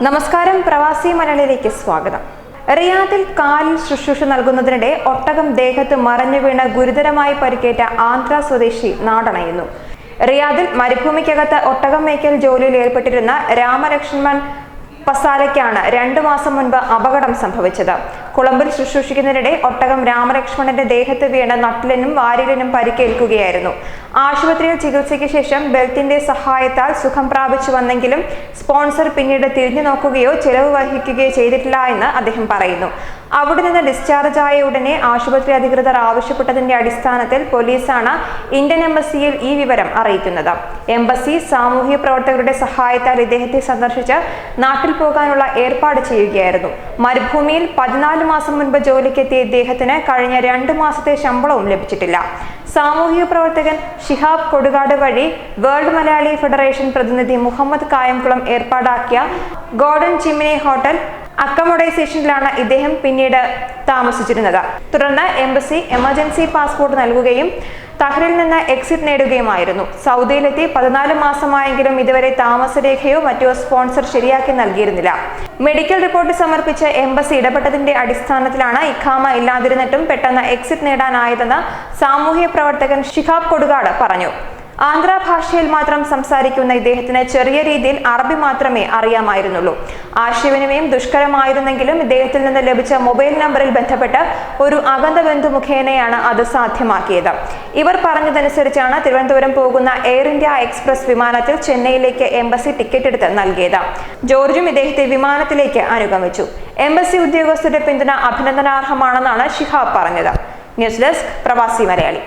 നമസ്കാരം, പ്രവാസി മലയാളിയിലേക്ക് സ്വാഗതം. റിയാദിൽ കാലിൽ ശുശ്രൂഷ നൽകുന്നതിനിടെ ഒട്ടകം ദേഹത്ത് മറഞ്ഞു വീണ് ഗുരുതരമായി പരിക്കേറ്റ ആന്ധ്ര സ്വദേശി നാടണയുന്നു. റിയാദിൽ മരുഭൂമിക്കകത്ത് ഒട്ടകം മേയ്ക്കൽ ജോലിയിൽ ഏർപ്പെട്ടിരുന്ന രാമലക്ഷ്മൺ പസാലയ്ക്കാണ് 2 മാസം മുൻപ് അപകടം സംഭവിച്ചത്. കുളമ്പിൽ ശുശ്രൂഷിക്കുന്നതിനിടെ ഒട്ടകം രാമലക്ഷ്മണന്റെ ദേഹത്ത് വീണ് നട്ടിലിനും വാരിലിനും പരിക്കേൽക്കുകയായിരുന്നു. ആശുപത്രിയിൽ ചികിത്സയ്ക്ക് ശേഷം ബെൽറ്റിന്റെ സഹായത്താൽ സുഖം പ്രാപിച്ചു വന്നെങ്കിലും സ്പോൺസർ പിന്നീട് തിരിഞ്ഞു നോക്കുകയോ ചെലവ് വഹിക്കുകയോ ചെയ്തിട്ടില്ല എന്ന് അദ്ദേഹം പറയുന്നു. അവിടെ നിന്ന് ഡിസ്ചാർജ് ആയ ഉടനെ ആശുപത്രി അധികൃതർ ആവശ്യപ്പെട്ടതിന്റെ അടിസ്ഥാനത്തിൽ പോലീസാണ് ഇന്ത്യൻ എംബസിയിൽ ഈ വിവരം അറിയിക്കുന്നത്. എംബസി സാമൂഹ്യ പ്രവർത്തകരുടെ സഹായത്താൽ ഇദ്ദേഹത്തെ സന്ദർശിച്ച് നാട്ടിൽ പോകാനുള്ള ഏർപ്പാട് ചെയ്യുകയായിരുന്നു. മരുഭൂമിയിൽ 14 മാസം മുൻപ് ജോലിക്കെത്തിയ ഇദ്ദേഹത്തിന് കഴിഞ്ഞ 2 മാസത്തെ ശമ്പളവും ലഭിച്ചിട്ടില്ല. സാമൂഹിക പ്രവർത്തകൻ ഷിഹാബ് കൊടുകാട് വഴി വേൾഡ് മലയാളി ഫെഡറേഷൻ പ്രതിനിധി മുഹമ്മദ് കായംകുളം ഏർപ്പാടാക്കിയ ഗോൾഡൻ ചിമ്മിനി ഹോട്ടൽ അക്കോമഡൈസേഷനിലാണ് ഇദ്ദേഹം പിന്നീട് താമസിച്ചിരുന്നത്. തുടർന്ന് എംബസി എമർജൻസി പാസ്പോർട്ട് നൽകുകയും തഹ്റിൽ നിന്ന് എക്സിറ്റ് നേടുകയുമായിരുന്നു. സൗദിയിലെത്തി 14 മാസമായെങ്കിലും ഇതുവരെ താമസരേഖയോ മറ്റോ സ്പോൺസർ ശരിയാക്കി നൽകിയിരുന്നില്ല. മെഡിക്കൽ റിപ്പോർട്ട് സമർപ്പിച്ച് എംബസി ഇടപെട്ടതിന്റെ അടിസ്ഥാനത്തിലാണ് ഇഖാമ ഇല്ലാതിരുന്നിട്ടും പെട്ടെന്ന് എക്സിറ്റ് നേടാനായതെന്ന് സാമൂഹ്യ പ്രവർത്തകൻ ഷിഹാബ് കൊടുകാട് പറഞ്ഞു. ആന്ധ്ര ഭാഷയിൽ മാത്രം സംസാരിക്കുന്ന ഇദ്ദേഹത്തിന് ചെറിയ രീതിയിൽ അറബി മാത്രമേ അറിയാമായിരുന്നുള്ളൂ. ആശയവിനിമയം ദുഷ്കരമായിരുന്നെങ്കിലും ഇദ്ദേഹത്തിൽ നിന്ന് ലഭിച്ച മൊബൈൽ നമ്പറിൽ ബന്ധപ്പെട്ട് ഒരു അകന്ന ബന്ധു മുഖേനയാണ് അത് സാധ്യമാക്കിയത്. ഇവർ പറഞ്ഞതനുസരിച്ചാണ് തിരുവനന്തപുരം പോകുന്ന എയർ ഇന്ത്യ എക്സ്പ്രസ് വിമാനത്തിൽ ചെന്നൈയിലേക്ക് എംബസി ടിക്കറ്റ് എടുത്ത് നൽകിയത്. ജോർജും ഇദ്ദേഹത്തെ വിമാനത്തിലേക്ക് അനുഗമിച്ചു. എംബസി ഉദ്യോഗസ്ഥരുടെ പിന്തുണ അഭിനന്ദനാർഹമാണെന്നാണ് ഷിഹാബ് പറഞ്ഞത്. ന്യൂസ് ഡെസ്ക്, പ്രവാസി മലയാളി.